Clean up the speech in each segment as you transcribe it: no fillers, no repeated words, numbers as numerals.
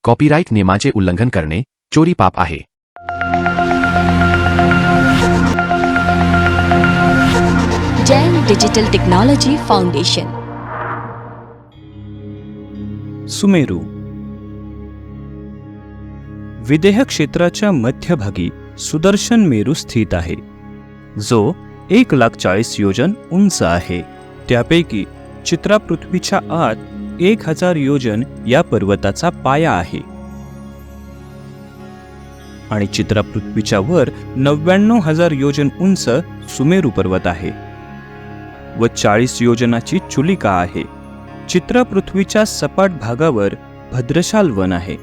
Copyright नियमाचे उल्लंघन करणे चोरी पाप आहे. Jain digital technology foundation. Sumeru Videha क्षेत्राच्या मध्यभागी सुदर्शन मेरू स्थित आहे, जो 1,40,000 योजन उंच आहे. त्यापैकी चित्रा पृथ्वीच्या आत 1,000 योजन या पर्वताचा पाया आहे आणि चित्रा पृथ्वीच्या वर 99,000 योजन उंच सुमेरू पर्वत आहे व 40 योजनाची चुलिका आहे. चित्रा पृथ्वीच्या सपाट भागावर भद्रशाल वन आहे.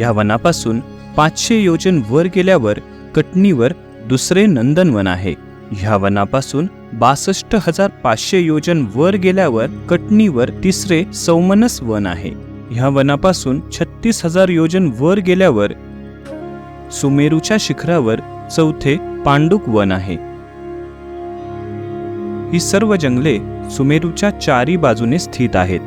या वनापासून 500 योजन वर गेल्यावर कटनीवर दुसरे नंदनवन आहे. ह्या वनापासून 62,500 योजन वर गेल्यावर कटनीवर तिसरे सौमनस वन आहे. ह्या वनापासून 36,000 योजन वर गेल्यावर सुमेरूच्या शिखरावर चौथे पांडुक वन आहे. ही सर्व जंगले सुमेरूच्या चारी बाजूने स्थित आहेत.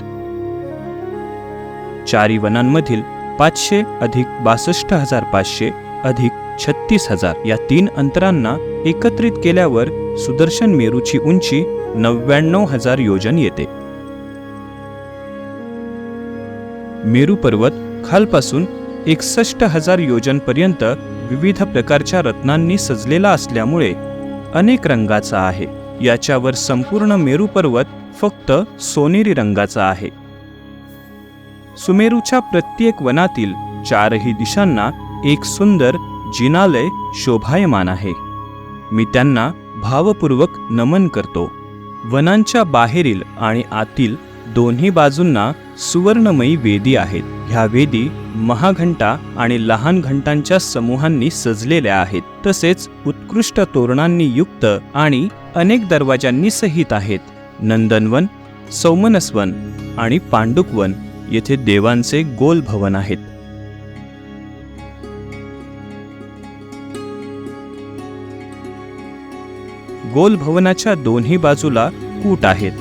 चारी वनांमधील 500 अधिक 62,500 अधिक 36,000 या 3 अंतरांना एकत्रित केल्यावर सुदर्शन मेरूची उंची 99,000 योजन येते. मेरू पर्वत खालपासून 61,000 योजन पर्यंत विविध प्रकारच्या रत्नांनी सजलेला असल्यामुळे अनेक रंगाचा आहे. याच्यावर संपूर्ण मेरू पर्वत फक्त सोनेरी रंगाचा आहे. सुमेरूच्या प्रत्येक वनातील 4ही दिशांना एक सुंदर जिनालय शोभायमान आहे. मी त्यांना भावपूर्वक नमन करतो. वनांच्या बाहेरील आणि आतील दोन्ही बाजूंना सुवर्णमयी वेदी आहेत. ह्या वेदी महाघंटा आणि लहान घंटांच्या समूहांनी सजलेल्या आहेत. तसेच उत्कृष्ट तोरणांनी युक्त आणि अनेक दरवाजांनी सहित आहेत. नंदनवन, सौमनसवन आणि पांडुकवन येथे देवांचे गोल भवन आहेत. गोल भवनाच्या दोन्ही बाजूला कूट आहेत.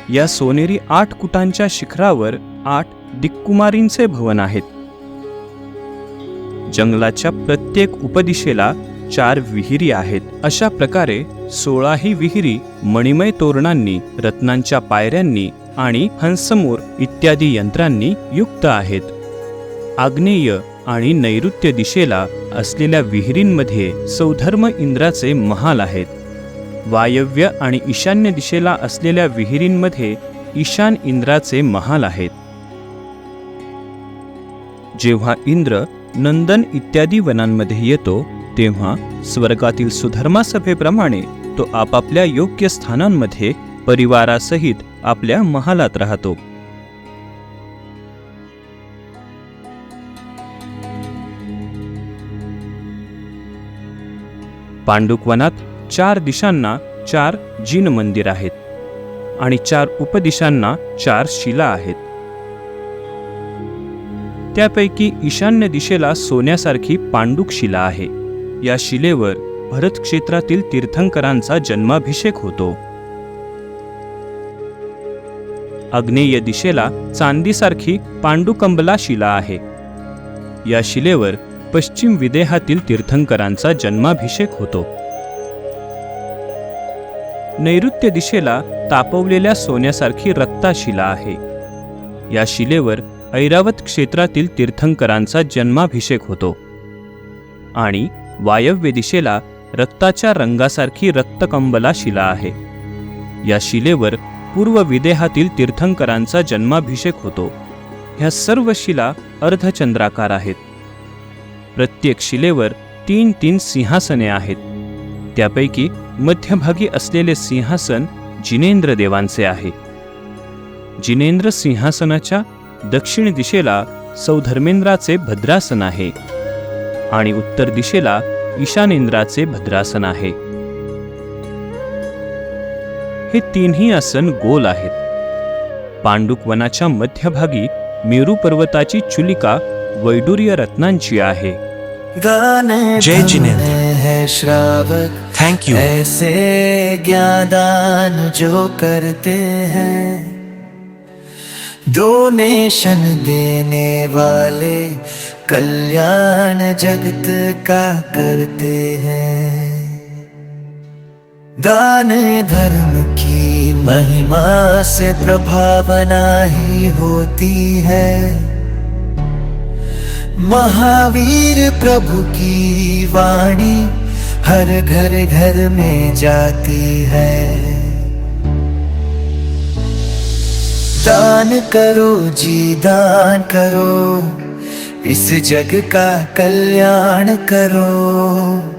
या सोनेरी 8 कुटांच्या शिखरावर 8 दिक्कुमारींचे भवन आहेत. जंगलाच्या प्रत्येक उपदिशेला 4 विहिरी आहेत. अशा प्रकारे 16ही विहिरी मणिमय तोरणांनी, रत्नांच्या पायऱ्यांनी आणि हंसमोर इत्यादी यंत्रांनी युक्त आहेत. आग्नेय आणि नैऋत्य दिशेला असलेल्या विहिरींमध्ये सौधर्म इंद्राचे महाल आहेत. वायव्य आणि ईशान्य दिशेला असलेल्या विहिरींमध्ये ईशान इंद्राचे महाल आहेत. जेव्हा इंद्र नंदन इत्यादी वनांमध्ये येतो तेव्हा स्वर्गातील सुधर्मा सभेप्रमाणे तो आपापल्या योग्य स्थानांमध्ये परिवारासहित आपल्या महालात राहतो. पांडुकवनात 4 दिशांना 4 जिन मंदिर आहेत आणि 4 उपदिशांना 4 शिला आहेत. त्यापैकी ईशान्य दिशेला सोन्यासारखी पांडुक शिला आहे. या शिलेवर भरत क्षेत्रातील तीर्थंकरांचा जन्माभिषेक होतो. आग्नेय दिशेला चांदीसारखी पांडुकंबला शिला आहे. या शिलेवर पश्चिम विदेहातील तीर्थंकरांचा जन्माभिषेक होतो. नैऋत्य दिशेला तापवलेल्या सोन्यासारखी रत्ता शिला आहे. या शिलेवर ऐरावत क्षेत्रातील तीर्थंकरांचा जन्माभिषेक होतो आणि वायव्य दिशेला रक्ताच्या रंगासारखी रक्तकंबला शिला आहे. या शिलेवर पूर्व विदेहातील तीर्थंकरांचा जन्माभिषेक होतो. ह्या सर्व शिला अर्धचंद्राकार आहेत. प्रत्येक शिलेवर 3 सिंहासने आहेत. त्यापैकी मध्यभागी असलेले सिंहासन जिनेंद्र देवांचे आहे. जिनेंद्र सिंहासनाच्या दक्षिण दिशेला सौधर्मेंद्राचे भद्रासन आहे आणि उत्तर दिशेला ईशानेंद्राचे भद्रासन आहे. हे 3ही आसन गोल आहेत. पांडुक वनाच्या मध्यभागी मेरू पर्वताची चुलिका वैडूर्य रत्नांची आहे. जय जिनेंद्र. Thank you. ऐसे ज्ञानदान जो करते हैं, डोनेशन देने वाले कल्याण जगत का करते हैं। दान धर्म की महिमा से प्रभावना ही होती है। महावीर प्रभु की वाणी हर घर घर में जाती है। दान करो जी दान करो, इस जग का कल्याण करो।